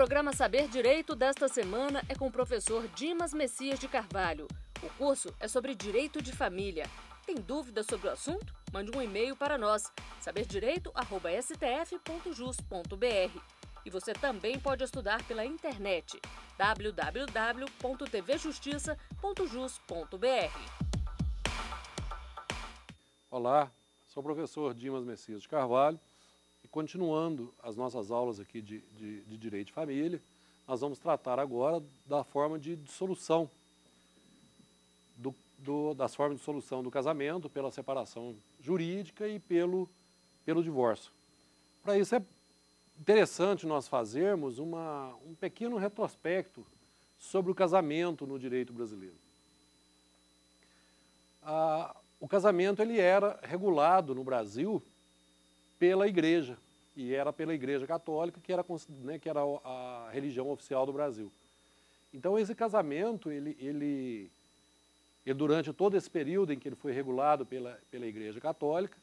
programa Saber Direito desta semana é com o professor Dimas Messias de Carvalho. O curso é sobre direito de família. Tem dúvidas sobre o assunto? Mande um e-mail para nós, saberdireito@stf.jus.br. E você também pode estudar pela internet, www.tvjustiça.jus.br. Olá, sou o professor Dimas Messias de Carvalho e continuando as nossas aulas aqui de Direito de Família, nós vamos tratar agora da forma de dissolução, das formas de dissolução do casamento pela separação jurídica e pelo divórcio. Para isso é interessante nós fazermos um pequeno retrospecto sobre o casamento no direito brasileiro. O casamento ele era regulado no Brasil pela Igreja, e era pela Igreja Católica, que era a religião oficial do Brasil. Então esse casamento, ele durante todo esse período em que ele foi regulado pela Igreja Católica,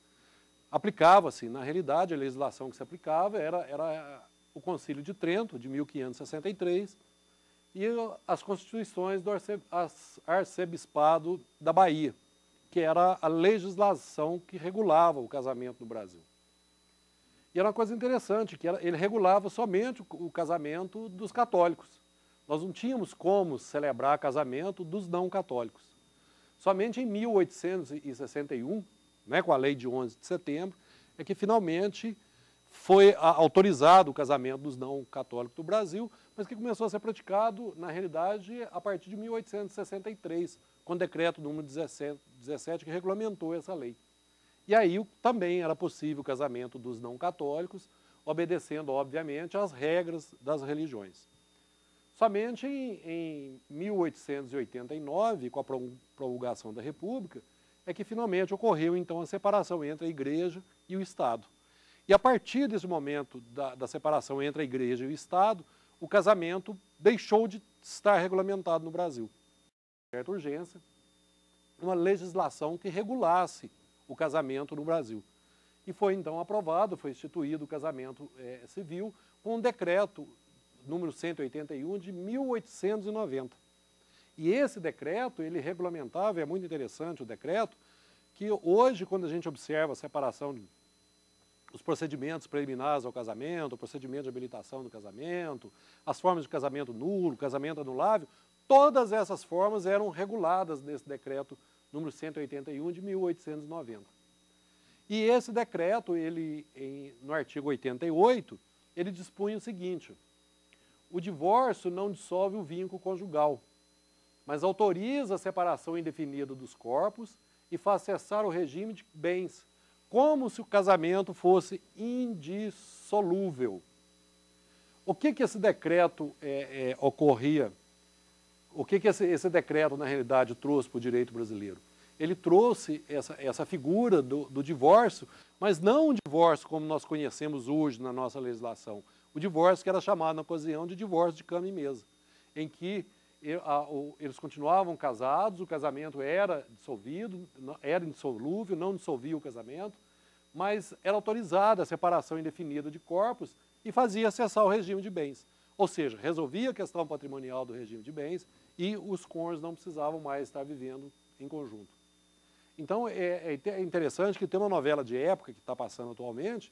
aplicava-se, na realidade, a legislação que se aplicava era o Concílio de Trento, de 1563, e as constituições do Arcebispado da Bahia, que era a legislação que regulava o casamento no Brasil. E era uma coisa interessante, que ele regulava somente o casamento dos católicos. Nós não tínhamos como celebrar casamento dos não católicos. Somente em 1861, com a lei de 11 de setembro, é que finalmente foi autorizado o casamento dos não católicos do Brasil, mas que começou a ser praticado, na realidade, a partir de 1863, com o decreto número 17, que regulamentou essa lei. E aí também era possível o casamento dos não católicos, obedecendo, obviamente, às regras das religiões. Somente em 1889, com a promulgação da República, é que finalmente ocorreu então a separação entre a Igreja e o Estado. E a partir desse momento da separação entre a Igreja e o Estado, o casamento deixou de estar regulamentado no Brasil. Certa urgência, uma legislação que regulasse o casamento no Brasil. E foi então aprovado, foi instituído o casamento civil com um decreto número 181 de 1890. E esse decreto, ele regulamentava, é muito interessante o decreto, que hoje, quando a gente observa a separação os procedimentos preliminares ao casamento, o procedimento de habilitação do casamento, as formas de casamento nulo, casamento anulável, todas essas formas eram reguladas nesse decreto número 181 de 1890. E esse decreto, no artigo 88, ele dispunha o seguinte: o divórcio não dissolve o vínculo conjugal, mas autoriza a separação indefinida dos corpos e faz cessar o regime de bens, como se o casamento fosse indissolúvel. O que esse decreto ocorria? O que esse decreto, na realidade, trouxe para o direito brasileiro? Ele trouxe essa figura do divórcio, mas não um divórcio como nós conhecemos hoje na nossa legislação. O divórcio que era chamado na ocasião de divórcio de cama e mesa, em que eles continuavam casados, o casamento era dissolvido, era indissolúvel, não dissolvia o casamento, mas era autorizada a separação indefinida de corpos e fazia cessar o regime de bens. Ou seja, resolvia a questão patrimonial do regime de bens e os cônjuges não precisavam mais estar vivendo em conjunto. Então é interessante que tem uma novela de época que está passando atualmente,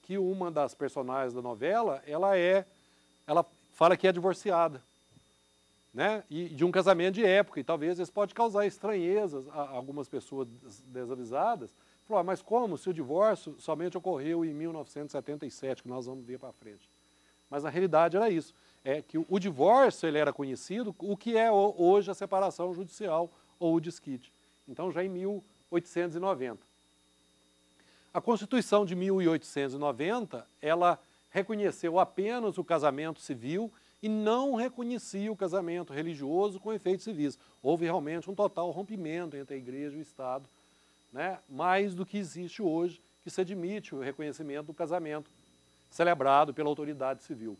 que uma das personagens da novela, ela fala que é divorciada, e de um casamento de época, e talvez isso pode causar estranhezas a algumas pessoas desavisadas. Falar, mas como se o divórcio somente ocorreu em 1977, que nós vamos ver para frente? Mas na realidade era isso, que o divórcio ele era conhecido, o que é hoje a separação judicial ou o desquite. Então já em 1890. A Constituição de 1890, ela reconheceu apenas o casamento civil e não reconhecia o casamento religioso com efeitos civis. Houve realmente um total rompimento entre a Igreja e o Estado, mais do que existe hoje, que se admite o reconhecimento do casamento celebrado pela autoridade civil.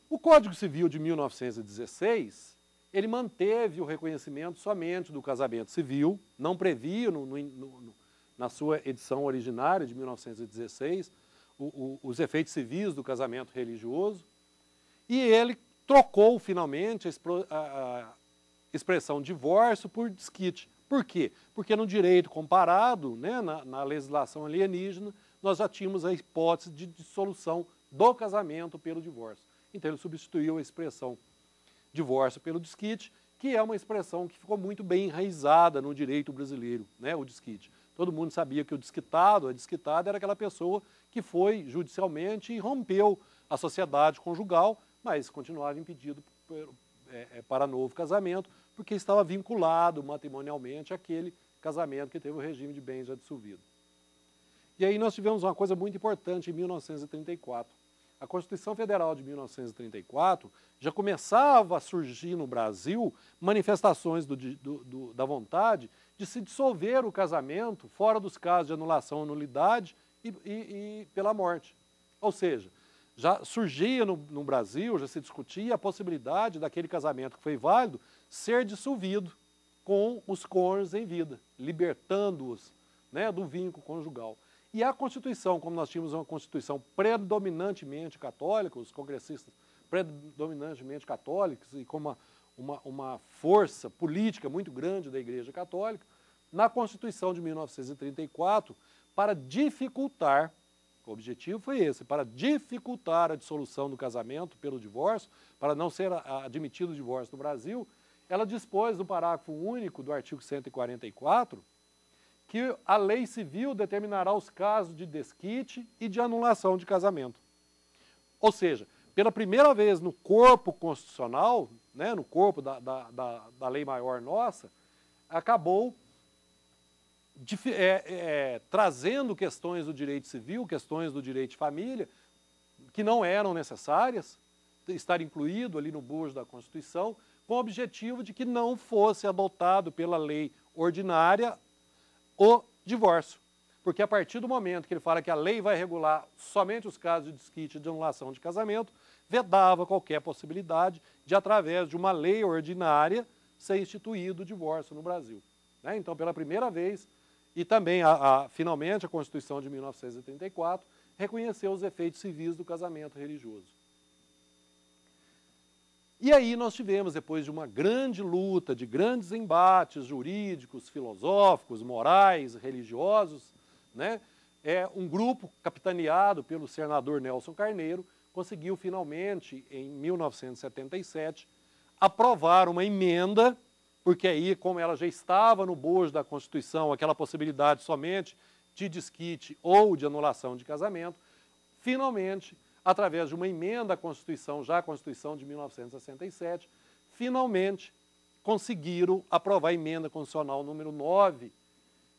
O Código Civil de 1916, ele manteve o reconhecimento somente do casamento civil, não previa na sua edição originária de 1916 os efeitos civis do casamento religioso, e ele trocou finalmente a expressão divórcio por desquite. Por quê? Porque no direito comparado, né, na legislação alienígena, nós já tínhamos a hipótese de dissolução do casamento pelo divórcio. Então ele substituiu a expressão divórcio pelo desquite, que é uma expressão que ficou muito bem enraizada no direito brasileiro, né, o desquite. Todo mundo sabia que o desquitado, a desquitada, era aquela pessoa que foi judicialmente e rompeu a sociedade conjugal, mas continuava impedido para novo casamento, porque estava vinculado matrimonialmente àquele casamento que teve o regime de bens já dissolvido. E aí nós tivemos uma coisa muito importante em 1934. A Constituição Federal de 1934 já começava a surgir no Brasil manifestações da vontade de se dissolver o casamento fora dos casos de anulação, nulidade e pela morte. Ou seja, já surgia no Brasil, já se discutia a possibilidade daquele casamento que foi válido ser dissolvido com os cônjuges em vida, libertando-os, né, do vínculo conjugal. E a Constituição, como nós tínhamos uma Constituição predominantemente católica, os congressistas predominantemente católicos e com uma força política muito grande da Igreja Católica, na Constituição de 1934, para dificultar, o objetivo foi esse, para dificultar a dissolução do casamento pelo divórcio, para não ser admitido o divórcio no Brasil, ela dispôs no parágrafo único do artigo 144 que a lei civil determinará os casos de desquite e de anulação de casamento. Ou seja, pela primeira vez no corpo constitucional, né, no corpo da lei maior nossa, acabou trazendo questões do direito civil, questões do direito de família, que não eram necessárias estar incluído ali no bojo da Constituição, com o objetivo de que não fosse adotado pela lei ordinária o divórcio. Porque a partir do momento que ele fala que a lei vai regular somente os casos de desquite e de anulação de casamento, vedava qualquer possibilidade de, através de uma lei ordinária, ser instituído o divórcio no Brasil. Né? Então, pela primeira vez, e também, finalmente, a Constituição de 1934 reconheceu os efeitos civis do casamento religioso. E aí nós tivemos, depois de uma grande luta, de grandes embates jurídicos, filosóficos, morais, religiosos, né, um grupo capitaneado pelo senador Nelson Carneiro conseguiu finalmente, em 1977, aprovar uma emenda, porque aí, como ela já estava no bojo da Constituição, aquela possibilidade somente de desquite ou de anulação de casamento, finalmente, através de uma emenda à Constituição, já a Constituição de 1967, finalmente conseguiram aprovar a emenda constitucional número 9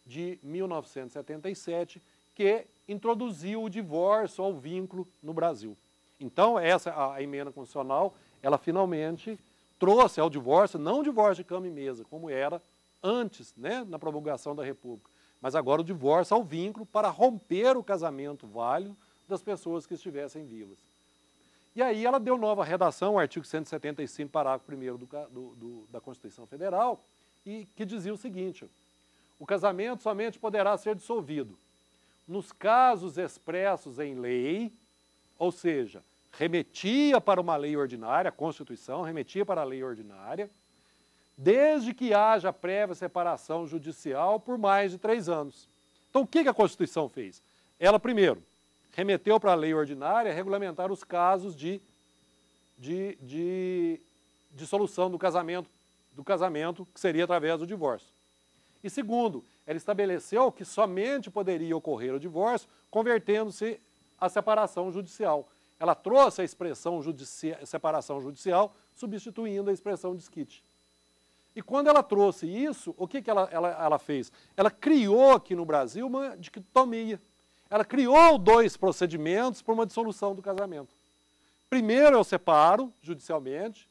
de 1977, que introduziu o divórcio ao vínculo no Brasil. Então, a emenda constitucional, ela finalmente trouxe ao divórcio, não o divórcio de cama e mesa, como era antes, né, na promulgação da República, mas agora o divórcio ao vínculo para romper o casamento válido das pessoas que estivessem vivas. E aí ela deu nova redação, o artigo 175, parágrafo 1º da Constituição Federal, e que dizia o seguinte: o casamento somente poderá ser dissolvido nos casos expressos em lei, ou seja, remetia para uma lei ordinária, a Constituição remetia para a lei ordinária, desde que haja prévia separação judicial por mais de 3 anos. Então, o que a Constituição fez? Ela, primeiro, remeteu para a lei ordinária regulamentar os casos de dissolução do casamento, que seria através do divórcio. E segundo, ela estabeleceu que somente poderia ocorrer o divórcio convertendo-se à separação judicial. Ela trouxe a expressão separação judicial, substituindo a expressão desquite. E quando ela trouxe isso, o que ela fez? Ela criou aqui no Brasil uma dicotomia. Ela criou 2 procedimentos para uma dissolução do casamento. Primeiro eu separo judicialmente,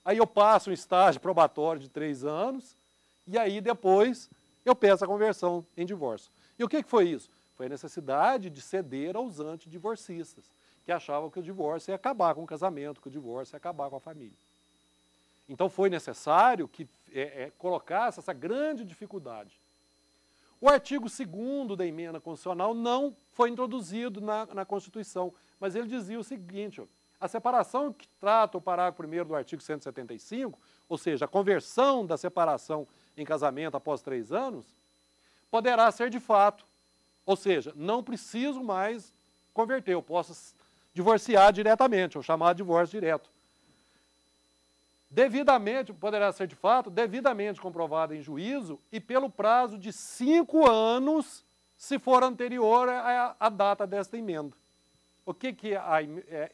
aí eu passo um estágio probatório de 3 anos, e aí depois eu peço a conversão em divórcio. E o que foi isso? Foi a necessidade de ceder aos antidivorcistas, que achavam que o divórcio ia acabar com o casamento, que o divórcio ia acabar com a família. Então foi necessário que colocasse essa grande dificuldade. O artigo 2º da emenda constitucional não foi introduzido na Constituição, mas ele dizia o seguinte, ó, a separação que trata o parágrafo 1º do artigo 175, ou seja, a conversão da separação em casamento após 3 anos, poderá ser de fato, ou seja, não preciso mais converter, eu posso divorciar diretamente, ou chamar de divórcio direto. Devidamente, poderá ser de fato, devidamente comprovado em juízo e pelo prazo de 5 anos, se for anterior à data desta emenda. O que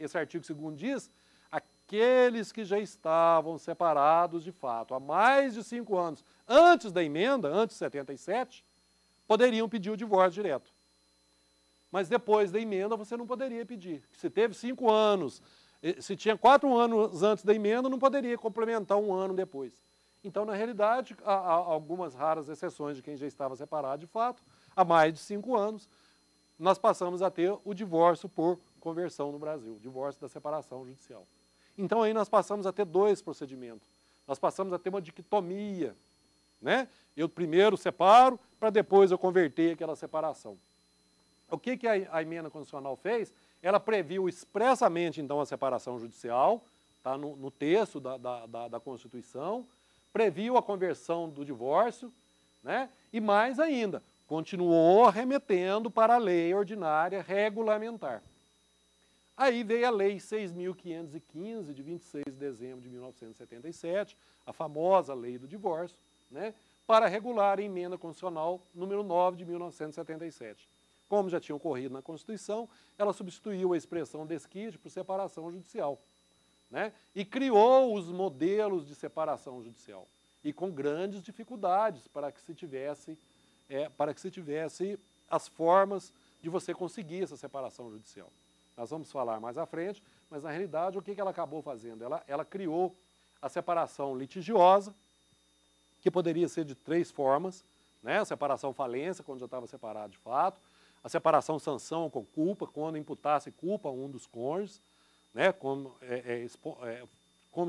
esse artigo 2º diz? Aqueles que já estavam separados de fato há mais de 5 anos antes da emenda, antes de 77, poderiam pedir o divórcio direto. Mas depois da emenda você não poderia pedir. Se teve 5 anos, se tinha 4 anos antes da emenda, não poderia complementar 1 ano depois. Então, na realidade, há algumas raras exceções de quem já estava separado de fato, há mais de 5 anos, nós passamos a ter o divórcio por conversão no Brasil, o divórcio da separação judicial. Então, aí nós passamos a ter 2 procedimentos. Nós passamos a ter uma dicotomia, né? Eu primeiro separo, para depois eu converter aquela separação. O que a emenda constitucional fez? Ela previu expressamente, então, a separação judicial, tá, no texto da Constituição, previu a conversão do divórcio, né? E mais ainda, continuou remetendo para a lei ordinária regulamentar. Aí veio a Lei 6.515, de 26 de dezembro de 1977, a famosa Lei do Divórcio, né? Para regular a emenda constitucional número 9 de 1977. Como já tinha ocorrido na Constituição, ela substituiu a expressão desquite por separação judicial, né? E criou os modelos de separação judicial, e com grandes dificuldades para que se tivesse as formas de você conseguir essa separação judicial. Nós vamos falar mais à frente, mas na realidade o que ela acabou fazendo? Ela criou a separação litigiosa, que poderia ser de 3 formas, né? A separação falência, quando já estava separado de fato, a separação sanção com culpa, quando imputasse culpa a um dos cônjuges, né? Como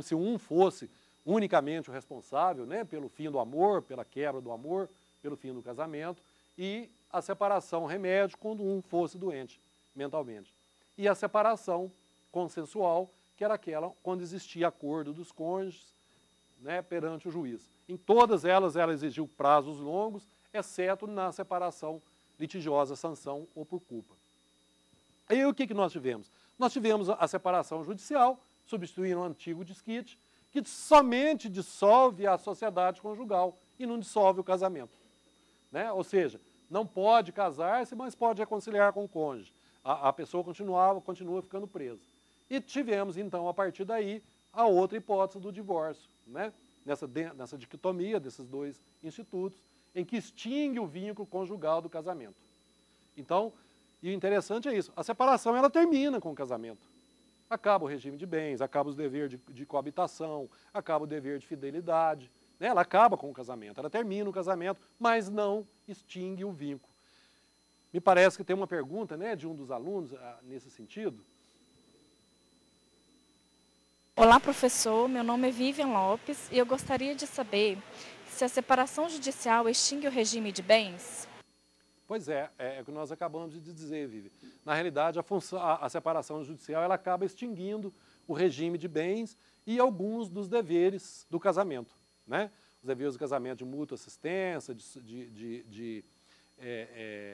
se um fosse unicamente o responsável, né? Pelo fim do amor, pela quebra do amor, pelo fim do casamento, e a separação remédio quando um fosse doente mentalmente. E a separação consensual, que era aquela quando existia acordo dos cônjuges, né, perante o juiz. Em todas elas, ela exigiu prazos longos, exceto na separação litigiosa, sanção ou por culpa. E o que nós tivemos? Nós tivemos a separação judicial, substituindo o antigo desquite, que somente dissolve a sociedade conjugal e não dissolve o casamento, né? Ou seja, não pode casar-se, mas pode reconciliar com o cônjuge. A pessoa continua ficando presa. E tivemos, então, a partir daí, a outra hipótese do divórcio, né? Nessa dicotomia desses 2 institutos, em que extingue o vínculo conjugal do casamento. Então, e o interessante é isso, a separação ela termina com o casamento. Acaba o regime de bens, acaba os deveres de coabitação, acaba o dever de fidelidade, né? Ela acaba com o casamento, ela termina o casamento, mas não extingue o vínculo. Me parece que tem uma pergunta, né, de um dos alunos nesse sentido. Olá, professor. Meu nome é Vivian Lopes e eu gostaria de saber se a separação judicial extingue o regime de bens. Pois é o que nós acabamos de dizer, Vivi. Na realidade, a separação judicial ela acaba extinguindo o regime de bens e alguns dos deveres do casamento, né? Os deveres do casamento de mútua assistência, de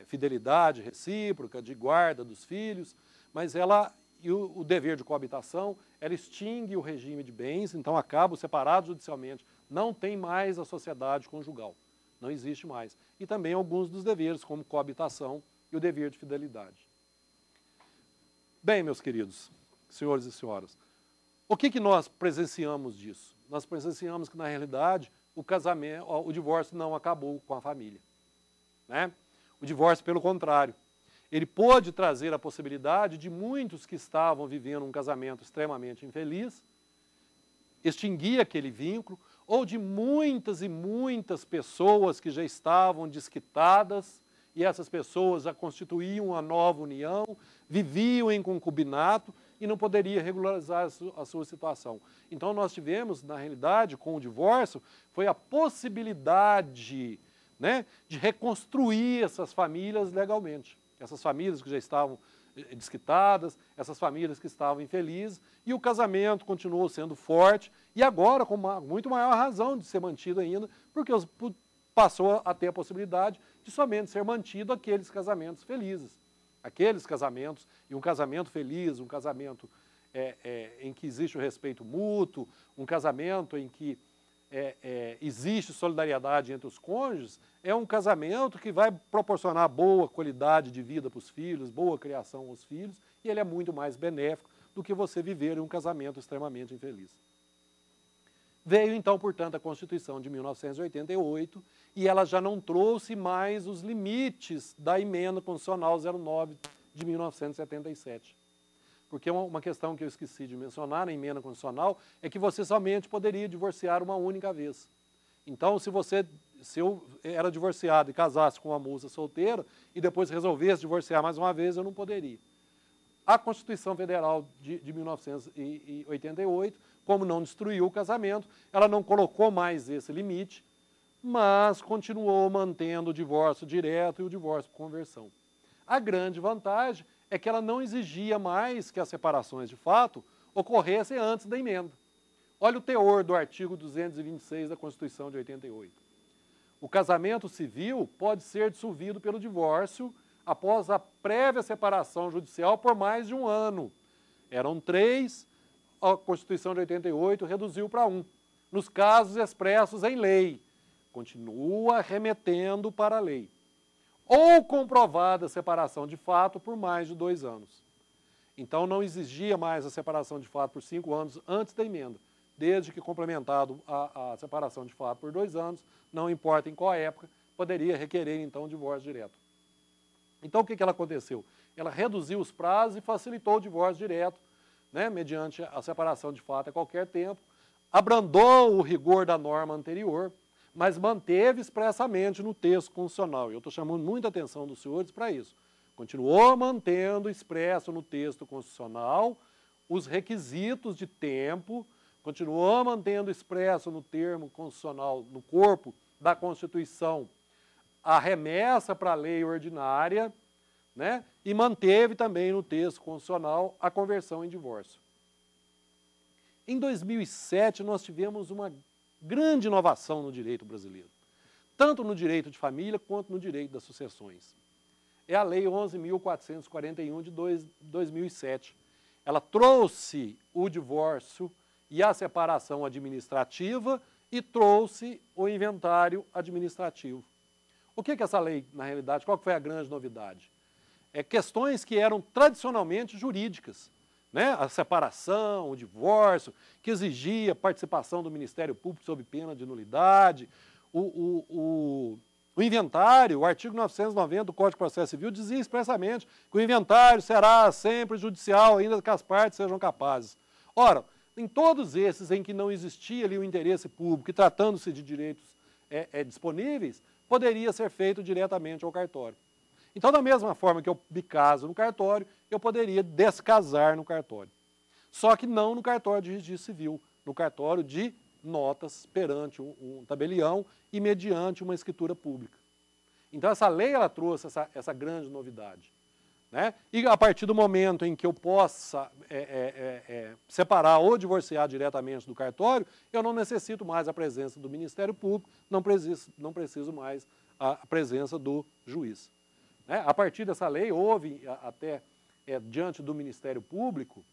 fidelidade recíproca, de guarda dos filhos, mas o dever de coabitação, ela extingue o regime de bens, então acaba separado judicialmente, não tem mais a sociedade conjugal, não existe mais. E também alguns dos deveres, como coabitação e o dever de fidelidade. Bem, meus queridos, senhores e senhoras, o que nós presenciamos disso? Nós presenciamos que, na realidade, o divórcio não acabou com a família, né? O divórcio, pelo contrário, ele pôde trazer a possibilidade de muitos que estavam vivendo um casamento extremamente infeliz, extinguir aquele vínculo, ou de muitas e muitas pessoas que já estavam desquitadas, e essas pessoas já constituíam uma nova união, viviam em concubinato e não poderia regularizar a sua situação. Então nós tivemos, na realidade, com o divórcio, foi a possibilidade, né, de reconstruir essas famílias legalmente. Essas famílias que já estavam desquitadas, essas famílias que estavam infelizes, e o casamento continuou sendo forte, e agora com muito maior razão de ser mantido ainda, porque passou a ter a possibilidade de somente ser mantido aqueles casamentos felizes. Aqueles casamentos, e um casamento feliz, um casamento em que existe o respeito mútuo, um casamento em que existe solidariedade entre os cônjuges, é um casamento que vai proporcionar boa qualidade de vida para os filhos, boa criação aos filhos, e ele é muito mais benéfico do que você viver em um casamento extremamente infeliz. Veio então, portanto, a Constituição de 1988, e ela já não trouxe mais os limites da Emenda Constitucional 09 de 1977. Porque uma questão que eu esqueci de mencionar na Emenda Constitucional é que você somente poderia divorciar uma única vez. Então, se eu era divorciado e casasse com uma moça solteira e depois resolvesse divorciar mais uma vez, eu não poderia. A Constituição Federal de 1988, como não destruiu o casamento, ela não colocou mais esse limite, mas continuou mantendo o divórcio direto e o divórcio por conversão. A grande vantagem é que ela não exigia mais que as separações de fato ocorressem antes da emenda. Olha o teor do artigo 226 da Constituição de 88. O casamento civil pode ser dissolvido pelo divórcio após a prévia separação judicial por mais de um ano. Eram 3, a Constituição de 88 reduziu para 1. Nos casos expressos em lei, continua remetendo para a lei. Ou comprovada a separação de fato por mais de 2 anos. Então não exigia mais a separação de fato por 5 anos antes da emenda, desde que complementado a separação de fato por 2 anos, não importa em qual época, poderia requerer então o divórcio direto. Então o que ela aconteceu? Ela reduziu os prazos e facilitou o divórcio direto, né, mediante a separação de fato a qualquer tempo, abrandou o rigor da norma anterior, mas manteve expressamente no texto constitucional. E eu estou chamando muita atenção dos senhores para isso. Continuou mantendo expresso no texto constitucional os requisitos de tempo, continuou mantendo expresso no termo constitucional, no corpo da Constituição, a remessa para a lei ordinária, né? E manteve também no texto constitucional a conversão em divórcio. Em 2007, nós tivemos uma grande inovação no direito brasileiro, tanto no direito de família quanto no direito das sucessões. É a Lei 11.441 de 2007. Ela trouxe o divórcio e a separação administrativa e trouxe o inventário administrativo. O que é essa lei, na realidade, qual foi a grande novidade? Questões que eram tradicionalmente jurídicas, né? A separação, o divórcio, que exigia participação do Ministério Público sob pena de nulidade, o inventário, o artigo 990 do Código de Processo Civil dizia expressamente que o inventário será sempre judicial, ainda que as partes sejam capazes. Ora, em todos esses em que não existia ali o interesse público e tratando-se de direitos disponíveis, poderia ser feito diretamente ao cartório. Então, da mesma forma que eu me caso no cartório, eu poderia descasar no cartório. Só que não no cartório de registro civil, no cartório de notas perante um tabelião e mediante uma escritura pública. Então, essa lei ela trouxe essa grande novidade, né? E a partir do momento em que eu possa separar ou divorciar diretamente do cartório, eu não necessito mais a presença do Ministério Público, não preciso mais a presença do juiz. Né? A partir dessa lei, houve até diante do Ministério Público,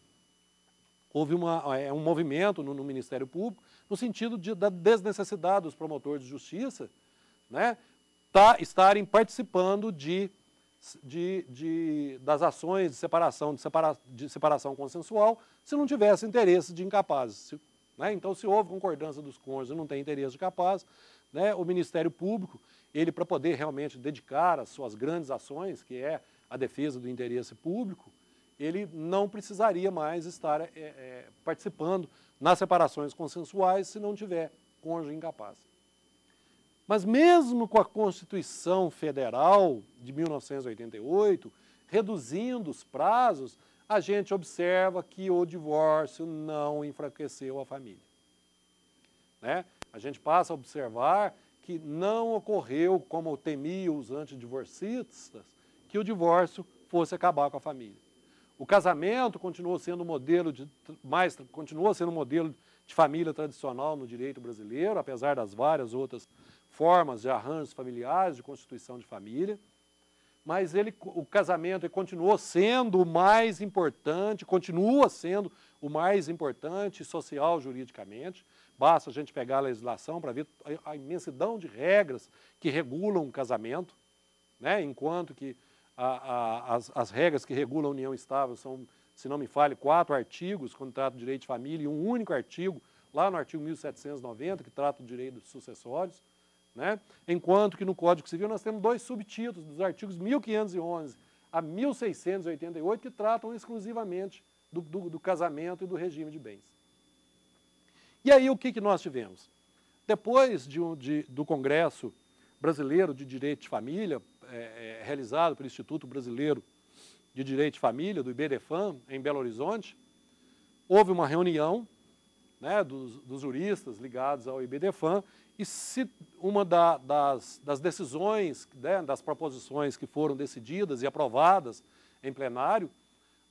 houve um movimento no Ministério Público no sentido da desnecessidade dos promotores de justiça, né, estarem participando das ações de separação consensual se não tivesse interesse de incapazes. Né? Então, se houve concordância dos cônjuges e não tem interesse de capaz, né, o Ministério Público, ele para poder realmente dedicar as suas grandes ações, que é a defesa do interesse público, ele não precisaria mais estar participando nas separações consensuais se não tiver cônjuge incapaz. Mas mesmo com a Constituição Federal de 1988, reduzindo os prazos, a gente observa que o divórcio não enfraqueceu a família. Né? A gente passa a observar que não ocorreu, como temiam os antidivorcistas, que o divórcio fosse acabar com a família. O casamento continuou sendo um modelo de família tradicional no direito brasileiro, apesar das várias outras formas de arranjos familiares, de constituição de família. Mas o casamento continuou sendo o mais importante, continua sendo o mais importante social juridicamente. Basta a gente pegar a legislação para ver a imensidão de regras que regulam o casamento, né? Enquanto que as regras que regulam a união estável são, se não me falha, 4 artigos quando trata do direito de família e um único artigo, lá no artigo 1790, que trata do direito dos sucessórios, né? Enquanto que no Código Civil nós temos 2 subtítulos, dos artigos 1511 a 1688, que tratam exclusivamente do casamento e do regime de bens. E aí o que nós tivemos? Depois do Congresso Brasileiro de Direito de Família, realizado pelo Instituto Brasileiro de Direito de Família, do IBDFAM, em Belo Horizonte, houve uma reunião, né, dos juristas ligados ao IBDFAM, e uma das decisões, né, das proposições que foram decididas e aprovadas em plenário,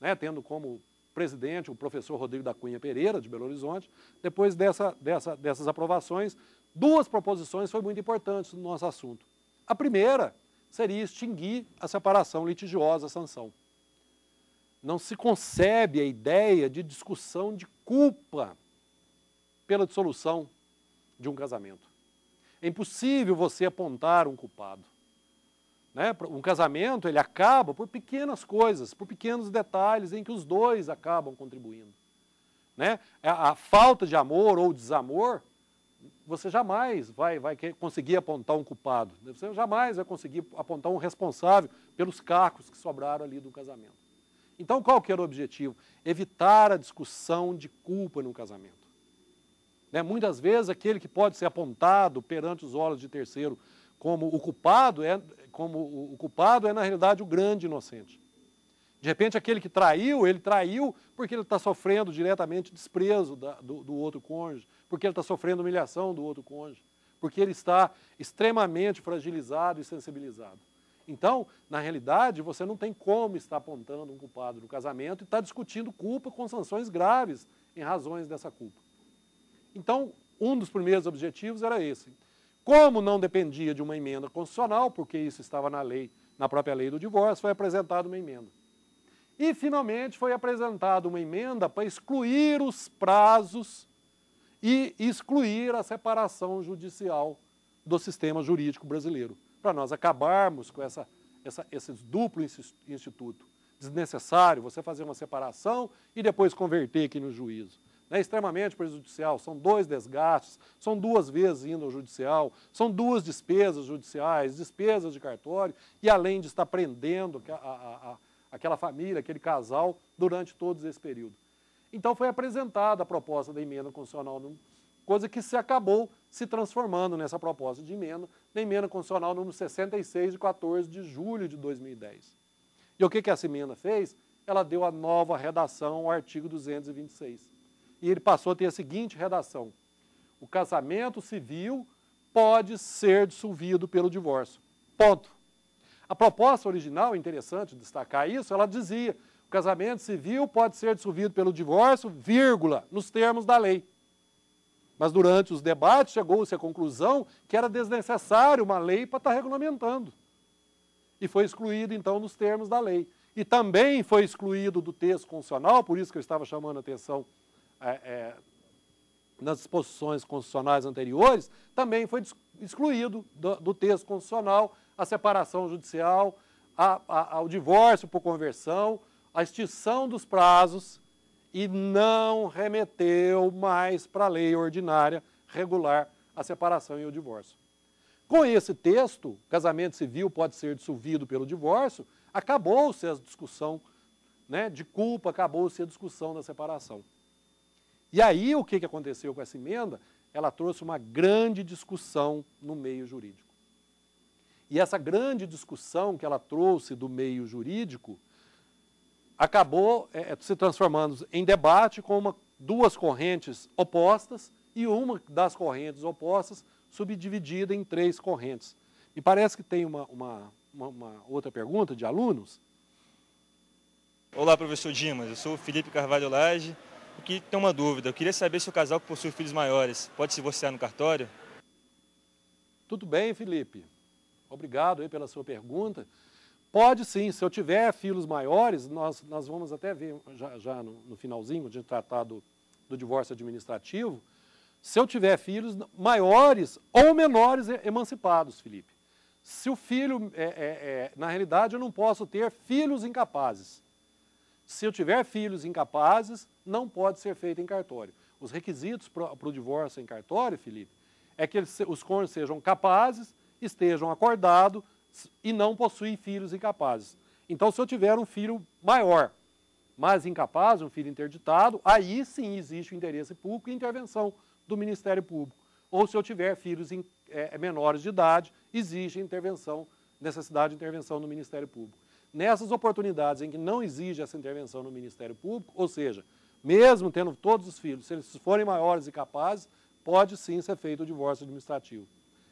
né, tendo como presidente o professor Rodrigo da Cunha Pereira, de Belo Horizonte, depois dessas aprovações, 2 proposições foram muito importantes no nosso assunto. A primeira seria extinguir a separação litigiosa sanção. Não se concebe a ideia de discussão de culpa pela dissolução de um casamento. É impossível você apontar um culpado, né? Um casamento, ele acaba por pequenas coisas, por pequenos detalhes em que os dois acabam contribuindo, né? A falta de amor ou desamor, você jamais vai conseguir apontar um culpado, você jamais vai conseguir apontar um responsável pelos cacos que sobraram ali do casamento. Então, qual que era o objetivo? Evitar a discussão de culpa no casamento. Né? Muitas vezes, aquele que pode ser apontado perante os olhos de terceiro como o culpado é, na realidade, o grande inocente. De repente, aquele que traiu, ele traiu porque ele está sofrendo diretamente desprezo do outro cônjuge, porque ele está sofrendo humilhação do outro cônjuge, porque ele está extremamente fragilizado e sensibilizado. Então, na realidade, você não tem como estar apontando um culpado no casamento e estar discutindo culpa com sanções graves em razões dessa culpa. Então, um dos primeiros objetivos era esse. Como não dependia de uma emenda constitucional, porque isso estava na lei, na própria lei do divórcio, foi apresentada uma emenda. E, finalmente, foi apresentada uma emenda para excluir os prazos e excluir a separação judicial do sistema jurídico brasileiro, para nós acabarmos com esse duplo instituto desnecessário, você fazer uma separação e depois converter aqui no juízo. É extremamente prejudicial, são 2 desgastes, são 2 vezes indo ao judicial, são 2 despesas judiciais, despesas de cartório, e além de estar prendendo aquela família, aquele casal, durante todo esse período. Então foi apresentada a proposta da emenda constitucional, coisa que se acabou se transformando nessa proposta de emenda, na emenda constitucional número 66, de 14 de julho de 2010. E o que essa emenda fez? Ela deu a nova redação ao artigo 226. E ele passou a ter a seguinte redação: o casamento civil pode ser dissolvido pelo divórcio. Ponto. A proposta original, é interessante destacar isso, ela dizia: o casamento civil pode ser dissolvido pelo divórcio, vírgula, nos termos da lei. Mas durante os debates chegou-se à conclusão que era desnecessário uma lei para estar regulamentando. E foi excluído, então, nos termos da lei. E também foi excluído do texto constitucional, por isso que eu estava chamando a atenção nas disposições constitucionais anteriores, também foi excluído do texto constitucional a separação judicial, o divórcio por conversão, a extinção dos prazos, e não remeteu mais para a lei ordinária regular a separação e o divórcio. Com esse texto, casamento civil pode ser dissolvido pelo divórcio, acabou-se a discussão, né, de culpa, acabou-se a discussão da separação. E aí, o que aconteceu com essa emenda? Ela trouxe uma grande discussão no meio jurídico. E essa grande discussão que ela trouxe do meio jurídico acabou se transformando em debate com 2 correntes opostas, e uma das correntes opostas subdividida em 3 correntes. E parece que tem uma outra pergunta de alunos. Olá, professor Dimas. Eu sou o Felipe Carvalho Lage. Aqui tem uma dúvida. Eu queria saber se o casal que possui filhos maiores pode se divorciar no cartório? Tudo bem, Felipe. Obrigado aí pela sua pergunta. Pode sim. Se eu tiver filhos maiores, nós vamos até ver já no finalzinho de tratar do divórcio administrativo. Se eu tiver filhos maiores ou menores emancipados, Felipe. Se o filho, na realidade, eu não posso ter filhos incapazes. Se eu tiver filhos incapazes, não pode ser feito em cartório. Os requisitos para o divórcio em cartório, Felipe, é que os cônjuges sejam capazes, estejam acordados e não possuem filhos incapazes. Então, se eu tiver um filho maior, mas incapaz, um filho interditado, aí sim existe o interesse público e intervenção do Ministério Público. Ou se eu tiver filhos menores de idade, existe necessidade de intervenção do Ministério Público. Nessas oportunidades em que não exige essa intervenção no Ministério Público, ou seja, mesmo tendo todos os filhos, se eles forem maiores e capazes, pode sim ser feito o divórcio administrativo.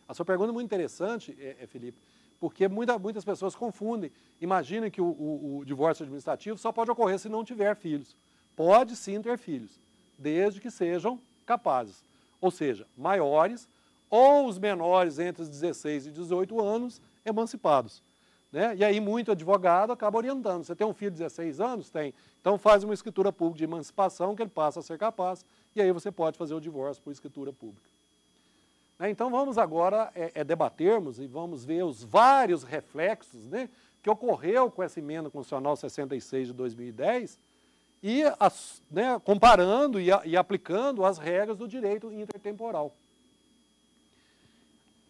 A sua pergunta é muito interessante, Felipe, porque muitas pessoas confundem. Imaginem que o divórcio administrativo só pode ocorrer se não tiver filhos. Pode sim ter filhos, desde que sejam capazes. Ou seja, maiores ou os menores entre os 16 e 18 anos emancipados. Né? E aí muito advogado acaba orientando. Você tem um filho de 16 anos? Tem. Então faz uma escritura pública de emancipação que ele passa a ser capaz e aí você pode fazer o divórcio por escritura pública. Né? Então vamos agora debatermos e vamos ver os vários reflexos, né, que ocorreu com essa emenda constitucional 66 de 2010 e comparando e aplicando as regras do direito intertemporal.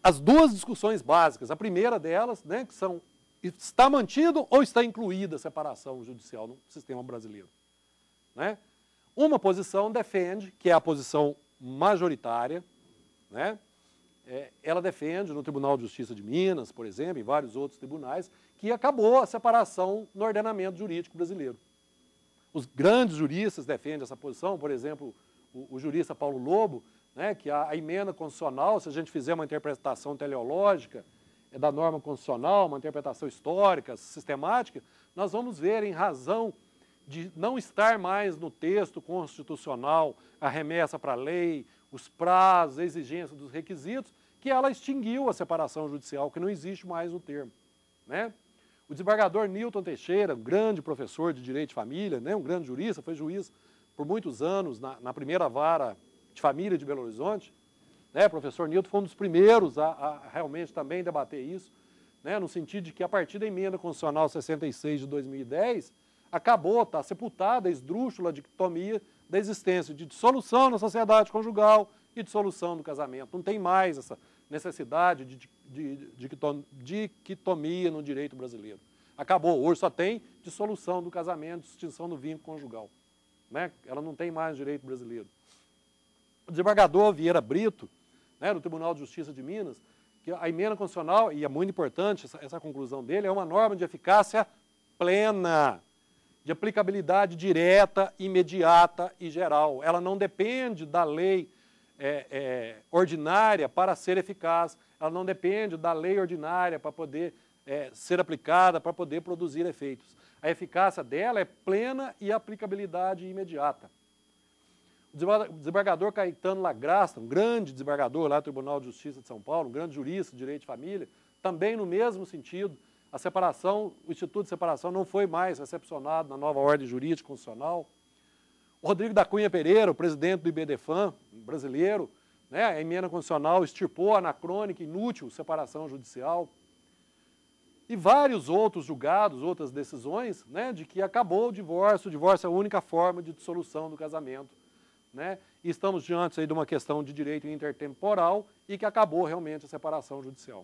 As duas discussões básicas, a primeira delas, né, que são: está mantido ou está incluída a separação judicial no sistema brasileiro? Né? Uma posição defende, que é a posição majoritária, né? Ela defende no Tribunal de Justiça de Minas, por exemplo, e vários outros tribunais, que acabou a separação no ordenamento jurídico brasileiro. Os grandes juristas defendem essa posição, por exemplo, o jurista Paulo Lobo, né, que a emenda constitucional, se a gente fizer uma interpretação teleológica da norma constitucional, uma interpretação histórica, sistemática, nós vamos ver, em razão de não estar mais no texto constitucional a remessa para a lei, os prazos, a exigência dos requisitos, que ela extinguiu a separação judicial, que não existe mais no termo. Né? O desembargador Newton Teixeira, um grande professor de direito de família, né, um grande jurista, foi juiz por muitos anos na primeira vara de família de Belo Horizonte, né, o professor Newton foi um dos primeiros a realmente também debater isso, né, no sentido de que a partir da emenda constitucional 66 de 2010, acabou, está sepultada a esdrúxula dicotomia da existência de dissolução na sociedade conjugal e dissolução do casamento. Não tem mais essa necessidade de dicotomia no direito brasileiro. Acabou. Hoje só tem dissolução do casamento, extinção do vínculo conjugal. Né? Ela não tem mais no direito brasileiro. O desembargador Vieira Brito, né, do Tribunal de Justiça de Minas, que a emenda constitucional, e é muito importante essa conclusão dele, é uma norma de eficácia plena, de aplicabilidade direta, imediata e geral. Ela não depende da lei ordinária para ser eficaz, ela não depende da lei ordinária para poder ser aplicada, para poder produzir efeitos. A eficácia dela é plena e a aplicabilidade imediata. O desembargador Caetano Lagrasta, um grande desembargador lá do Tribunal de Justiça de São Paulo, um grande jurista de direito de família, também no mesmo sentido, a separação, o Instituto de Separação não foi mais recepcionado na nova ordem jurídica constitucional. O Rodrigo da Cunha Pereira, o presidente do IBDFAM brasileiro, né, a emenda constitucional extirpou a anacrônica, inútil separação judicial. E vários outros julgados, outras decisões, né, de que acabou o divórcio é a única forma de dissolução do casamento. Né, e estamos diante aí de uma questão de direito intertemporal e que acabou realmente a separação judicial.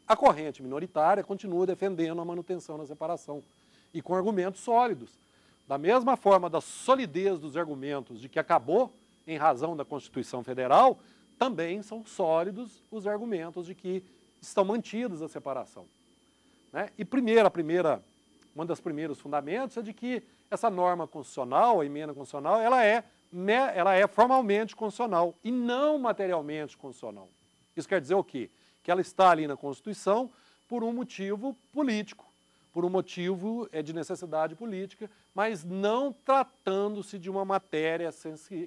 A corrente minoritária continua defendendo a manutenção da separação e com argumentos sólidos. Da mesma forma da solidez dos argumentos de que acabou em razão da Constituição Federal, também são sólidos os argumentos de que estão mantidos a separação. Né? E um dos primeiros fundamentos é de que essa norma constitucional, a emenda constitucional, ela é ela é formalmente constitucional e não materialmente constitucional. Isso quer dizer o quê? Que ela está ali na Constituição por um motivo político, por um motivo de necessidade política, mas não tratando-se de uma matéria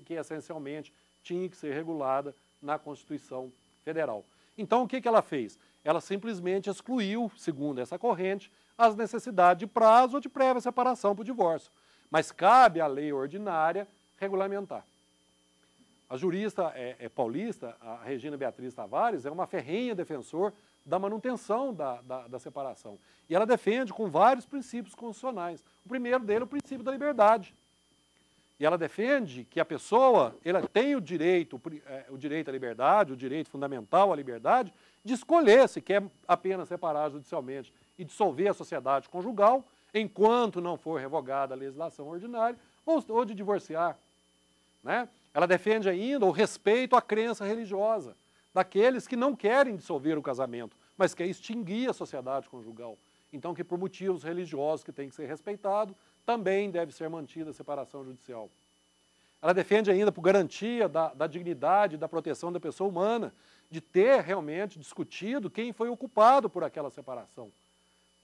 que essencialmente tinha que ser regulada na Constituição Federal. Então, o que ela fez? Ela simplesmente excluiu, segundo essa corrente, as necessidades de prazo ou de prévia separação para o divórcio. Mas cabe à lei ordinária regulamentar. A jurista paulista, a Regina Beatriz Tavares, é uma ferrenha defensora da manutenção da separação. E ela defende com vários princípios constitucionais. O primeiro dele é o princípio da liberdade. E ela defende que a pessoa ela tem o direito à liberdade, o direito fundamental à liberdade, de escolher se quer apenas separar judicialmente e dissolver a sociedade conjugal, enquanto não for revogada a legislação ordinária, ou de divorciar. Né? Ela defende ainda o respeito à crença religiosa daqueles que não querem dissolver o casamento, mas querem extinguir a sociedade conjugal. Então, que por motivos religiosos que tem que ser respeitado, também deve ser mantida a separação judicial. Ela defende ainda, por garantia da dignidade e da proteção da pessoa humana, de ter realmente discutido quem foi o culpado por aquela separação.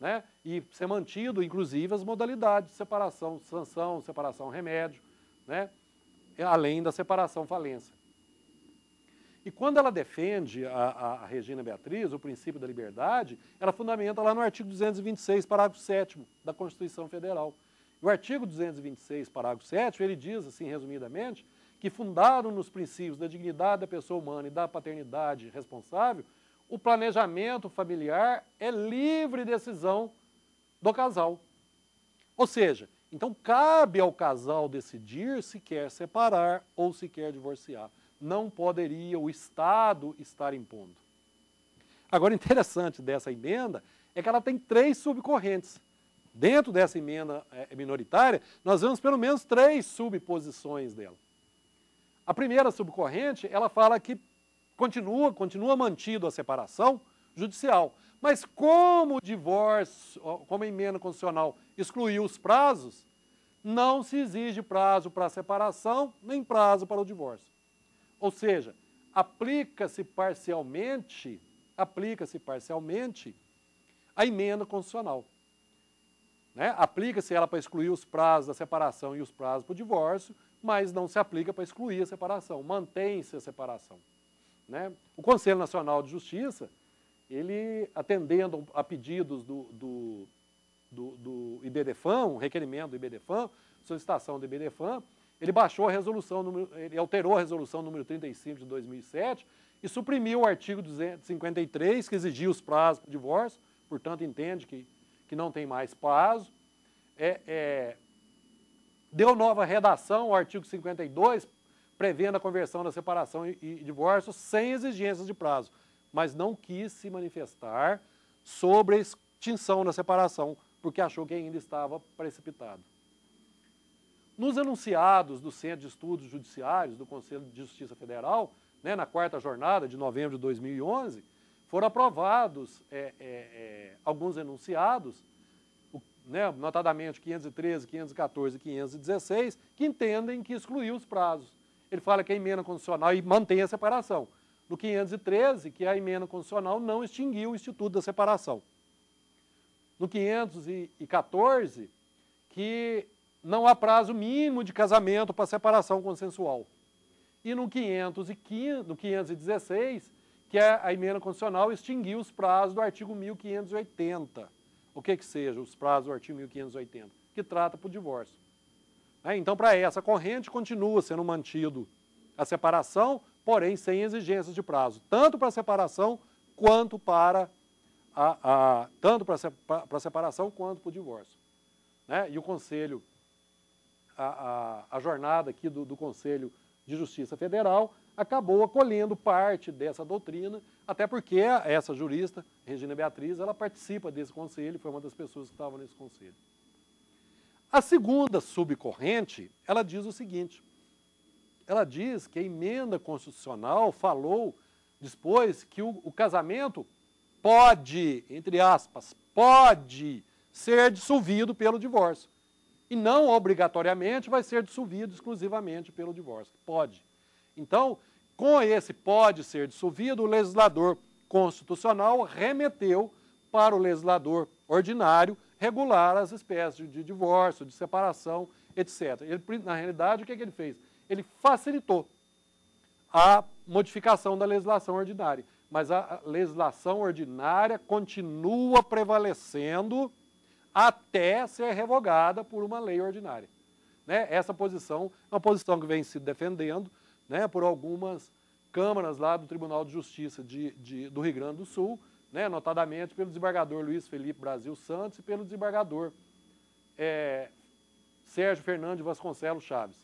Né? E ser mantido, inclusive, as modalidades de separação, sanção, separação remédio, né? Além da separação falência. E quando ela defende, a Regina Beatriz, o princípio da liberdade, ela fundamenta lá no artigo 226, parágrafo 7º da Constituição Federal. O artigo 226, parágrafo 7º, ele diz, assim, resumidamente, que fundado nos princípios da dignidade da pessoa humana e da paternidade responsável, o planejamento familiar é livre decisão do casal. Ou seja, então cabe ao casal decidir se quer separar ou se quer divorciar. Não poderia o Estado estar impondo. Agora, interessante dessa emenda é que ela tem 3 subcorrentes. Dentro dessa emenda minoritária, nós vemos pelo menos 3 subposições dela. A primeira subcorrente, ela fala que continua mantido a separação judicial. Mas como o divórcio, como a emenda constitucional excluiu os prazos, não se exige prazo para a separação, nem prazo para o divórcio. Ou seja, aplica-se parcialmente a emenda constitucional. Né? Aplica-se ela para excluir os prazos da separação e os prazos para o divórcio, mas não se aplica para excluir a separação, mantém-se a separação. Né? O Conselho Nacional de Justiça, ele, atendendo a pedidos do IBDFAM, um requerimento do IBDFAM, solicitação do IBDFAM, ele baixou a resolução, ele alterou a resolução número 35 de 2007 e suprimiu o artigo 253, que exigia os prazos para o divórcio, portanto entende que não tem mais prazo. Deu nova redação ao artigo 52, prevendo a conversão da separação e divórcio sem exigências de prazo, mas não quis se manifestar sobre a extinção da separação, porque achou que ainda estava precipitado. Nos enunciados do Centro de Estudos Judiciários do Conselho de Justiça Federal, né, na 4ª jornada de novembro de 2011, foram aprovados alguns enunciados, né, notadamente 513, 514 e 516, que entendem que excluiu os prazos. Ele fala que a emenda constitucional mantém a separação. No 513, que a emenda constitucional não extinguiu o instituto da separação. No 514, que não há prazo mínimo de casamento para separação consensual. E no 516, que a emenda constitucional extinguiu os prazos do artigo 1580. O que seja os prazos do artigo 1580? Que trata para o divórcio. Então, para essa corrente, continua sendo mantido a separação, porém sem exigências de prazo, tanto para a separação quanto para a separação quanto para o divórcio. Né? E o Conselho, a jornada aqui do Conselho de Justiça Federal acabou acolhendo parte dessa doutrina, até porque essa jurista, Regina Beatriz, ela participa desse conselho, foi uma das pessoas que estavam nesse conselho. A segunda subcorrente, ela diz o seguinte, ela diz que a emenda constitucional dispôs que o casamento pode, entre aspas, pode ser dissolvido pelo divórcio. E não obrigatoriamente vai ser dissolvido exclusivamente pelo divórcio. Pode. Então, com esse pode ser dissolvido, o legislador constitucional remeteu para o legislador ordinário regular as espécies de divórcio, de separação, etc. Ele, na realidade, o que ele fez? Ele facilitou a modificação da legislação ordinária. Mas a legislação ordinária continua prevalecendo até ser revogada por uma lei ordinária. Né? Essa posição é uma posição que vem se defendendo, né, por algumas câmaras lá do Tribunal de Justiça do Rio Grande do Sul, né, notadamente pelo desembargador Luiz Felipe Brasil Santos e pelo desembargador Sérgio Fernando de Vasconcelos Chaves.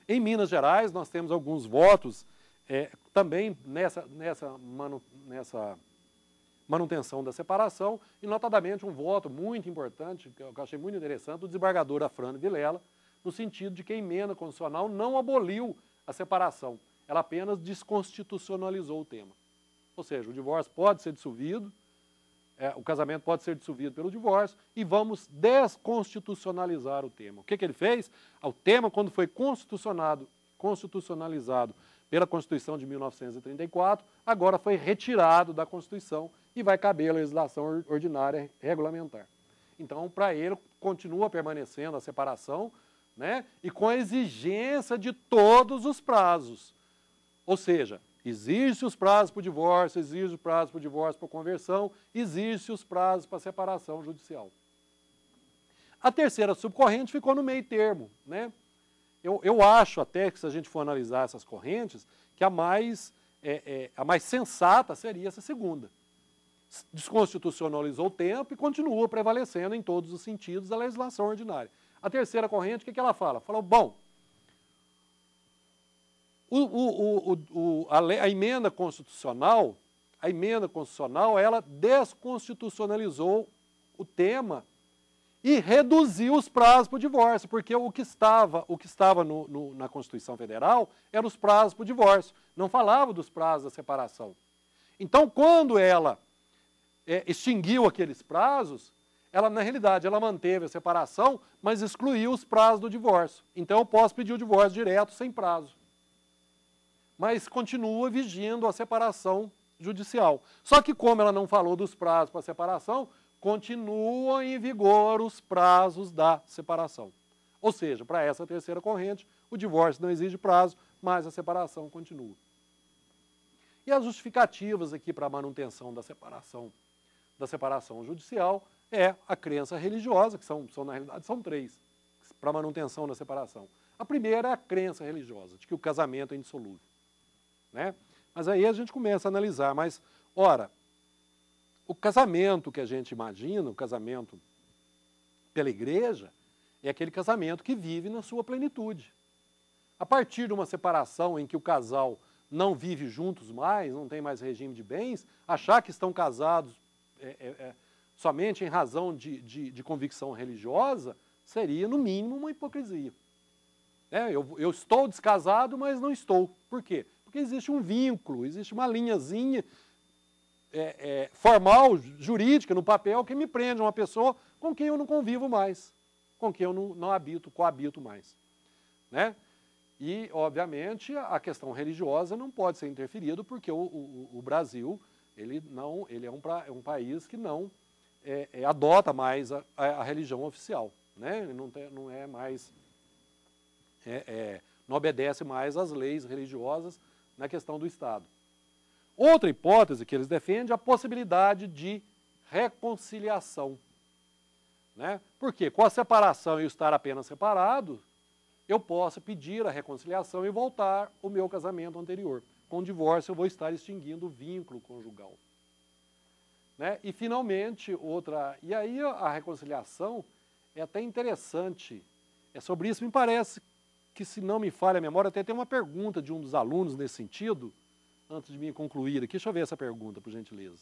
Em Minas Gerais, nós temos alguns votos também nessa manutenção da separação, e notadamente um voto muito importante, que eu achei muito interessante, do desembargador Afrânio Vilela, no sentido de que a emenda constitucional não aboliu a separação, ela apenas desconstitucionalizou o tema. Ou seja, o divórcio pode ser dissolvido, o casamento pode ser dissolvido pelo divórcio, e vamos desconstitucionalizar o tema. O que ele fez? O tema, quando foi constitucionalizado pela Constituição de 1934, agora foi retirado da Constituição e vai caber a legislação ordinária regulamentar. Então, para ele, continua permanecendo a separação, né, e com a exigência de todos os prazos. Ou seja, exige-se os prazos para o divórcio, exige os prazos para o divórcio por conversão, exige-se os prazos para a separação judicial. A terceira subcorrente ficou no meio termo, né? Eu acho até que, se a gente for analisar essas correntes, que a mais sensata seria essa segunda. Desconstitucionalizou o tempo e continua prevalecendo em todos os sentidos da legislação ordinária. A terceira corrente, o que ela fala? Falou, bom, a emenda constitucional, ela desconstitucionalizou o tema e reduziu os prazos para o divórcio, porque o que estava na Constituição Federal eram os prazos para o divórcio, não falava dos prazos da separação. Então, quando ela extinguiu aqueles prazos, ela, na realidade, ela manteve a separação, mas excluiu os prazos do divórcio. Então, eu posso pedir o divórcio direto, sem prazo. Mas continua vigindo a separação judicial. Só que, como ela não falou dos prazos para a separação, continuam em vigor os prazos da separação. Ou seja, para essa terceira corrente, o divórcio não exige prazo, mas a separação continua. E as justificativas aqui para a manutenção da separação judicial é a crença religiosa, que na realidade são três, para a manutenção da separação. A primeira é a crença religiosa, de que o casamento é indissolúvel. Né? Mas aí a gente começa a analisar, mas, ora, o casamento que a gente imagina, o casamento pela igreja, é aquele casamento que vive na sua plenitude. A partir de uma separação em que o casal não vive juntos mais, não tem mais regime de bens, achar que estão casados somente em razão de convicção religiosa, seria, no mínimo, uma hipocrisia. Eu estou descasado, mas não estou. Por quê? Porque existe um vínculo, existe uma linhazinha formal, jurídica, no papel, que me prende a uma pessoa com quem eu não convivo mais, com quem eu não coabito mais. Né? E, obviamente, a questão religiosa não pode ser interferida, porque o Brasil ele é um país que não adota mais a religião oficial. Né? Ele não é mais... não obedece mais às leis religiosas na questão do Estado. Outra hipótese que eles defendem é a possibilidade de reconciliação. Né? Porque com a separação e o estar apenas separado, eu posso pedir a reconciliação e voltar ao meu casamento anterior. Com o divórcio, eu vou estar extinguindo o vínculo conjugal. Né? E, finalmente, E aí a reconciliação é até interessante. Sobre isso, me parece que, se não me falha a memória, até tem uma pergunta de um dos alunos nesse sentido, antes de me concluir aqui. Deixa eu ver essa pergunta, por gentileza.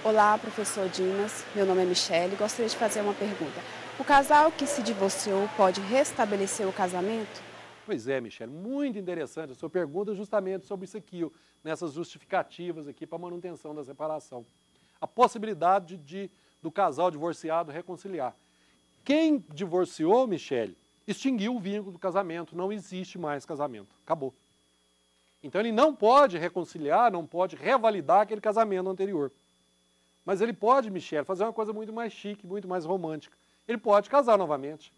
Olá, professor Dimas. Meu nome é Michele. Gostaria de fazer uma pergunta. O casal que se divorciou pode restabelecer o casamento? Pois é, Michele, muito interessante a sua pergunta, justamente sobre isso aqui, nessas justificativas aqui para a manutenção da separação. A possibilidade de do casal divorciado reconciliar. Quem divorciou, Michele, extinguiu o vínculo do casamento, não existe mais casamento, acabou. Então ele não pode reconciliar, não pode revalidar aquele casamento anterior. Mas ele pode, Michele, fazer uma coisa muito mais chique, muito mais romântica. Ele pode casar novamente.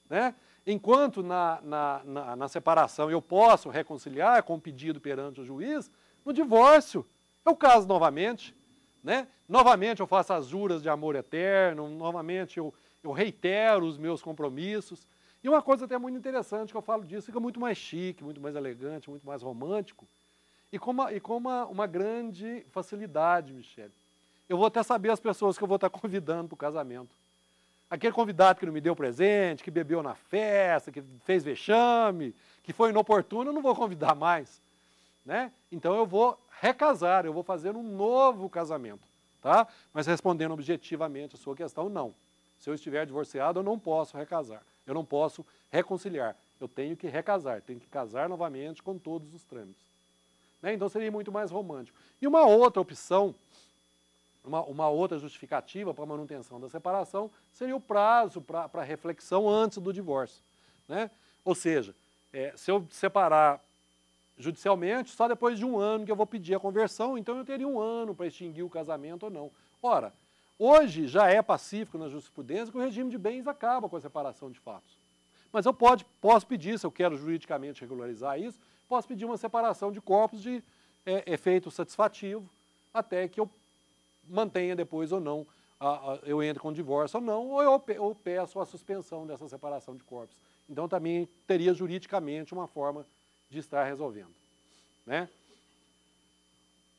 Né? Enquanto na separação eu posso reconciliar com pedido perante o juiz, no divórcio eu caso novamente. Né? Novamente eu faço as juras de amor eterno, novamente eu reitero os meus compromissos. E uma coisa até muito interessante que eu falo disso, fica muito mais chique, muito mais elegante, muito mais romântico e com uma grande facilidade, Michele. Eu vou até saber as pessoas que eu vou estar convidando para o casamento. Aquele convidado que não me deu presente, que bebeu na festa, que fez vexame, que foi inoportuno, eu não vou convidar mais. Né? Então eu vou recasar, eu vou fazer um novo casamento. Tá? Mas respondendo objetivamente a sua questão, não. Se eu estiver divorciado, eu não posso recasar. Eu não posso reconciliar. Eu tenho que recasar, tenho que casar novamente com todos os trâmites. Né? Então seria muito mais romântico. E uma outra opção, uma outra justificativa para a manutenção da separação seria o prazo para reflexão antes do divórcio. Né? Ou seja, se eu separar judicialmente, só depois de 1 ano que eu vou pedir a conversão, então eu teria 1 ano para extinguir o casamento ou não. Ora, hoje já é pacífico na jurisprudência que o regime de bens acaba com a separação de fatos. Mas eu posso pedir, se eu quero juridicamente regularizar isso, posso pedir uma separação de corpos de efeito satisfativo, até que eu mantenha depois ou não, eu entre com divórcio ou não, ou eu peço a suspensão dessa separação de corpos. Então também teria juridicamente uma forma de estar resolvendo. Né?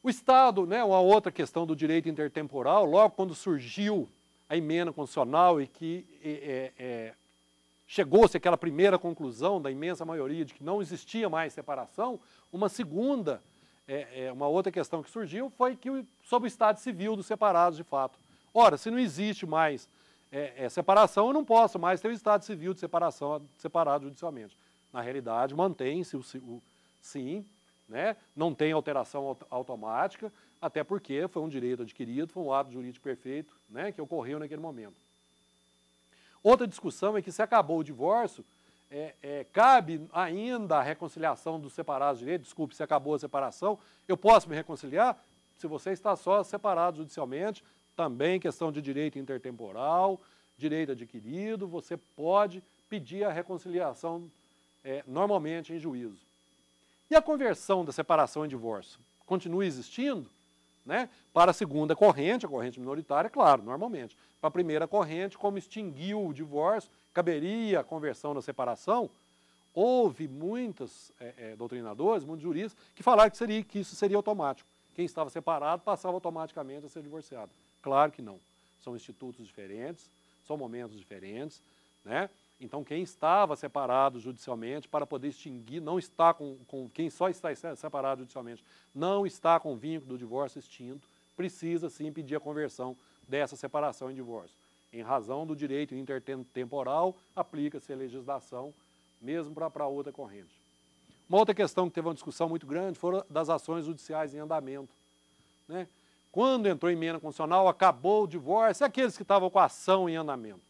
O Estado, né, uma outra questão do direito intertemporal, logo quando surgiu a emenda constitucional e que chegou-se àquela primeira conclusão da imensa maioria de que não existia mais separação, uma outra questão que surgiu foi que sobre o estado civil dos separados de fato. Ora, se não existe mais separação, eu não posso mais ter o estado civil de separação separado judicialmente. Na realidade, mantém-se sim, né? Não tem alteração automática, até porque foi um direito adquirido, foi um ato jurídico perfeito, né, que ocorreu naquele momento. Outra discussão é que se acabou o divórcio, cabe ainda a reconciliação dos separados de direito, desculpe, se acabou a separação, eu posso me reconciliar? Se você está só separado judicialmente, também questão de direito intertemporal, direito adquirido, você pode pedir a reconciliação normalmente em juízo. E a conversão da separação em divórcio? Continua existindo? Né? Para a segunda corrente, a corrente minoritária, claro, normalmente. Para a primeira corrente, como extinguiu o divórcio, caberia a conversão na separação? Houve muitos doutrinadores, muitos juristas, que falaram que isso seria automático. Quem estava separado passava automaticamente a ser divorciado. Claro que não. São institutos diferentes, são momentos diferentes, né? Então, quem estava separado judicialmente, para poder extinguir, não está quem só está separado judicialmente, não está com o vínculo do divórcio extinto, precisa sim pedir a conversão dessa separação em divórcio. Em razão do direito intertemporal, aplica-se a legislação, mesmo para outra corrente. Uma outra questão que teve uma discussão muito grande foram das ações judiciais em andamento. Né? Quando entrou a emenda constitucional, acabou o divórcio, e aqueles que estavam com a ação em andamento?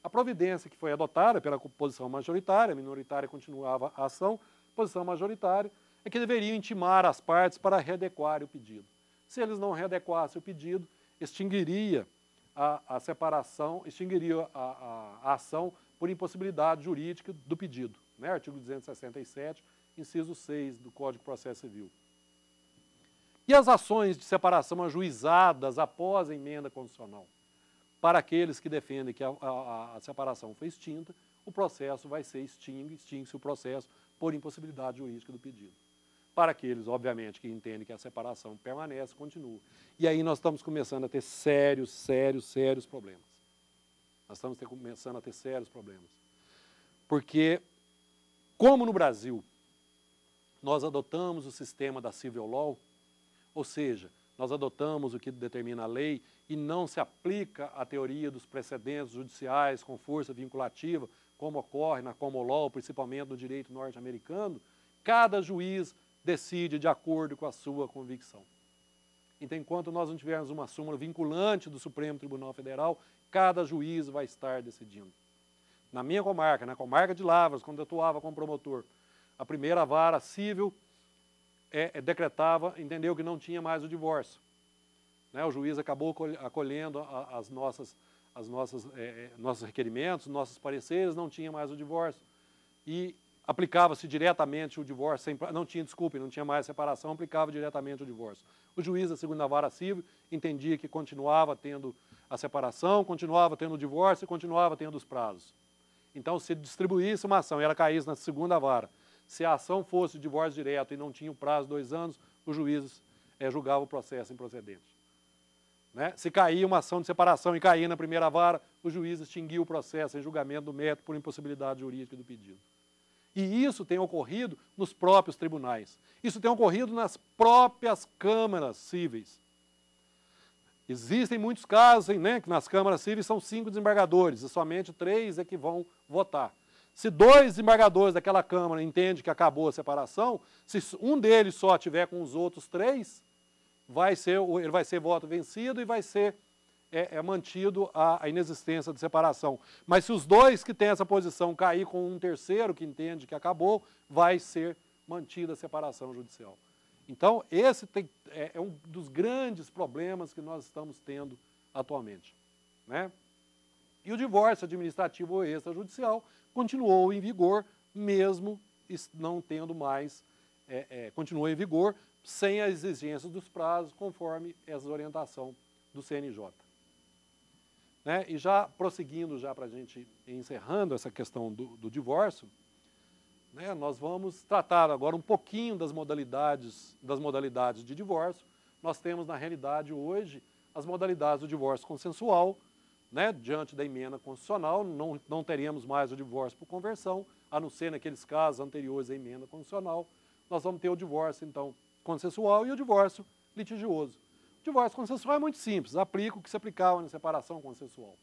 A providência que foi adotada pela posição majoritária, a minoritária continuava a ação, posição majoritária, é que deveriam intimar as partes para readequar o pedido. Se eles não readequassem o pedido, extinguiria a separação, extinguiria a ação por impossibilidade jurídica do pedido. Né? Artigo 267, inciso 6 do Código de Processo Civil. E as ações de separação ajuizadas após a emenda constitucional? Para aqueles que defendem que a separação foi extinta, o processo vai ser extingue-se o processo por impossibilidade jurídica do pedido. Para aqueles, obviamente, que entendem que a separação permanece, continua. E aí nós estamos começando a ter sérios problemas. Nós estamos começando a ter sérios problemas. Porque, como no Brasil, nós adotamos o sistema da civil law, ou seja, nós adotamos o que determina a lei e não se aplica a teoria dos precedentes judiciais com força vinculativa, como ocorre na common law, principalmente no direito norte-americano, cada juiz decide de acordo com a sua convicção. Então, enquanto nós não tivermos uma súmula vinculante do Supremo Tribunal Federal, cada juiz vai estar decidindo. Na minha comarca, na comarca de Lavras, quando eu atuava como promotor, a primeira vara civil decretava, entendeu que não tinha mais o divórcio. Né? O juiz acabou acolhendo nossos requerimentos, nossos pareceres, não tinha mais o divórcio. E aplicava-se diretamente o divórcio, não tinha mais separação, aplicava diretamente o divórcio. O juiz da segunda vara civil entendia que continuava tendo a separação, continuava tendo o divórcio e continuava tendo os prazos. Então, se distribuísse uma ação e ela caísse na segunda vara, se a ação fosse de divórcio direto e não tinha o prazo de 2 anos, o juiz julgava o processo improcedente. Né? Se caía uma ação de separação e caía na primeira vara, o juiz extinguia o processo em julgamento do mérito por impossibilidade jurídica do pedido. E isso tem ocorrido nos próprios tribunais. Isso tem ocorrido nas próprias câmaras cíveis. Existem muitos casos, né, que nas câmaras cíveis são 5 desembargadores e somente 3 é que vão votar. Se 2 desembargadores daquela Câmara entendem que acabou a separação, se um deles só tiver com os outros 3, ele vai ser voto vencido e vai ser mantido a inexistência de separação. Mas se os 2 que têm essa posição cair com um terceiro que entende que acabou, vai ser mantida a separação judicial. Então, esse é um dos grandes problemas que nós estamos tendo atualmente. Né? E o divórcio administrativo ou extrajudicial continuou em vigor, mesmo não tendo mais, continuou em vigor, sem a exigência dos prazos, conforme essa orientação do CNJ. Né? E já prosseguindo, já para a gente ir encerrando essa questão do divórcio, né, nós vamos tratar agora um pouquinho das modalidades de divórcio. Nós temos, na realidade, hoje, as modalidades do divórcio consensual, né, diante da emenda constitucional, não teríamos mais o divórcio por conversão, a não ser naqueles casos anteriores à emenda constitucional. Nós vamos ter o divórcio, então, consensual e o divórcio litigioso. O divórcio consensual é muito simples, aplica o que se aplicava na separação consensual.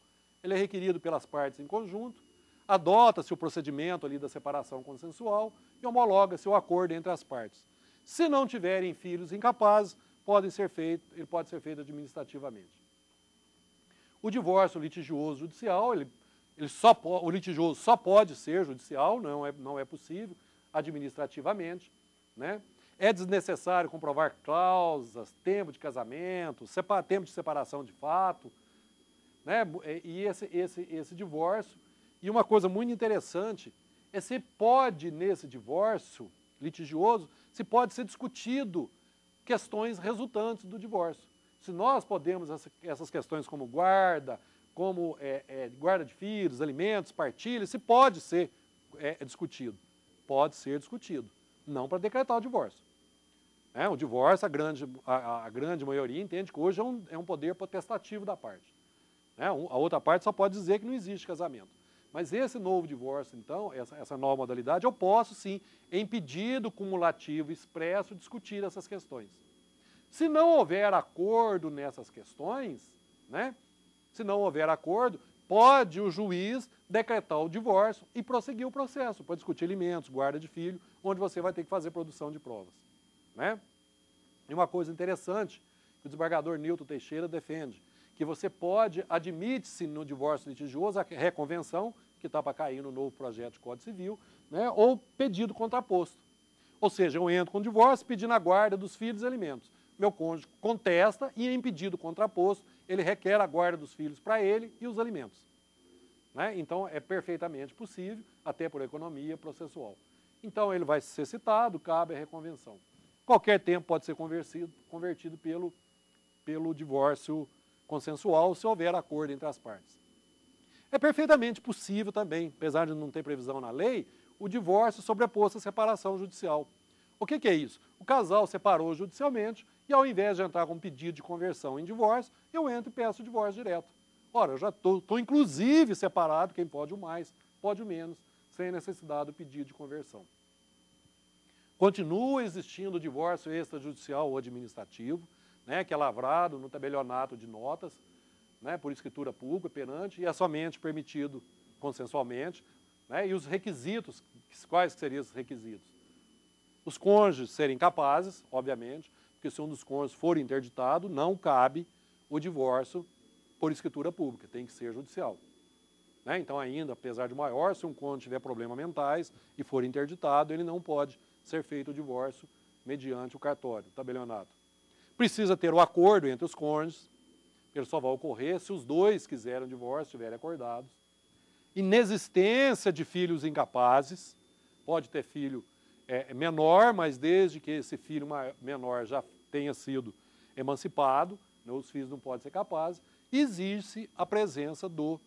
Ele é requerido pelas partes em conjunto, adota-se o procedimento ali da separação consensual e homologa-se o acordo entre as partes. Se não tiverem filhos incapazes, ele pode ser feito administrativamente. O divórcio litigioso judicial, o litigioso só pode ser judicial, não é possível administrativamente. Né? É desnecessário comprovar cláusulas, tempo de casamento, tempo de separação de fato. Né? E esse divórcio. E uma coisa muito interessante é se pode, nesse divórcio litigioso, se pode ser discutido questões resultantes do divórcio. Se nós podemos, essas questões como guarda, guarda de filhos, alimentos, partilha, se pode ser discutido. Pode ser discutido, não para decretar o divórcio. O divórcio, a grande maioria entende que hoje é um poder potestativo da parte. A outra parte só pode dizer que não existe casamento. Mas esse novo divórcio, então, essa nova modalidade, eu posso, sim, em pedido cumulativo expresso, discutir essas questões. Se não houver acordo nessas questões, né, se não houver acordo, pode o juiz decretar o divórcio e prosseguir o processo, pode discutir alimentos, guarda de filho, onde você vai ter que fazer produção de provas. Né? E uma coisa interessante que o desembargador Nilton Teixeira defende, que você admite-se no divórcio litigioso a reconvenção, que está para cair no novo projeto de Código Civil, né, ou pedido contraposto. Ou seja, eu entro com o divórcio pedindo a guarda dos filhos e alimentos. Meu cônjuge contesta e, em pedido contraposto, ele requer a guarda dos filhos para ele e os alimentos. Né? Então, é perfeitamente possível, até por economia processual. Então, ele vai ser citado, cabe a reconvenção. Qualquer tempo pode ser convertido pelo divórcio consensual, se houver acordo entre as partes. É perfeitamente possível também, apesar de não ter previsão na lei, o divórcio sobreposto à separação judicial. O que é isso? O casal separou judicialmente e, ao invés de entrar com pedido de conversão em divórcio, eu entro e peço o divórcio direto. Ora, eu já estou inclusive separado, quem pode o mais, pode o menos, sem necessidade do pedido de conversão. Continua existindo o divórcio extrajudicial ou administrativo, né, que é lavrado no tabelionato de notas, né, por escritura pública, perante, e é somente permitido consensualmente. Né, e os requisitos, quais seriam os requisitos? Os cônjuges serem capazes, obviamente, porque se um dos cônjuges for interditado, não cabe o divórcio por escritura pública, tem que ser judicial. Né? Então, ainda, apesar de maior, se um cônjuge tiver problemas mentais e for interditado, ele não pode ser feito o divórcio mediante o cartório, o tabelionato. Precisa ter o acordo entre os cônjuges, ele só vai ocorrer se os dois quiserem o divórcio, estiverem acordados. Inexistência de filhos incapazes, pode ter filho menor, mas desde que esse filho menor já tenha sido emancipado, né, os filhos não podem ser capazes, exige-se a presença do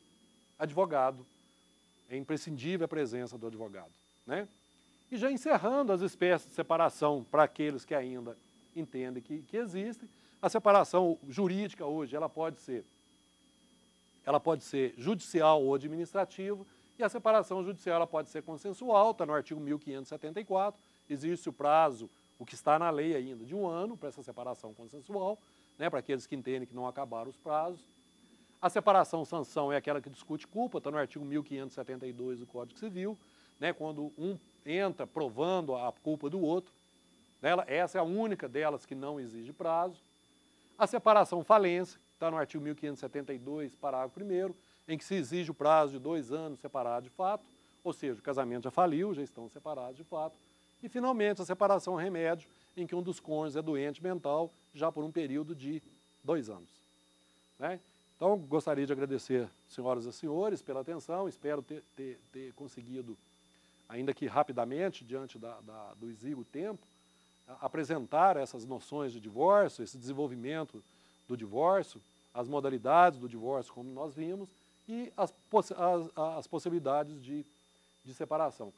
advogado, é imprescindível a presença do advogado. Né? E já encerrando as espécies de separação para aqueles que ainda entendem que existem, a separação jurídica hoje ela pode ser judicial ou administrativa, e a separação judicial ela pode ser consensual, está no artigo 1574, existe o prazo, o que está na lei ainda, de 1 ano para essa separação consensual, né, para aqueles que entendem que não acabaram os prazos. A separação sanção é aquela que discute culpa, está no artigo 1572 do Código Civil, né, quando um entra provando a culpa do outro, né, essa é a única delas que não exige prazo. A separação falência, está no artigo 1572, parágrafo 1º, em que se exige o prazo de 2 anos separados de fato, ou seja, o casamento já faliu, já estão separados de fato. E, finalmente, a separação remédio, em que um dos cônjuges é doente mental, já por um período de 2 anos. Né? Então, gostaria de agradecer, senhoras e senhores, pela atenção, espero ter conseguido, ainda que rapidamente, diante do exíguo tempo, apresentar essas noções de divórcio, esse desenvolvimento do divórcio, as modalidades do divórcio, como nós vimos, e as possibilidades de separação.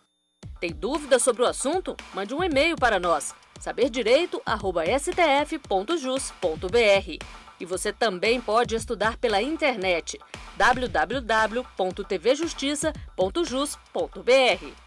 Tem dúvida sobre o assunto? Mande um e-mail para nós, saberdireito@stf.jus.br. E você também pode estudar pela internet, www.tvjustiça.jus.br.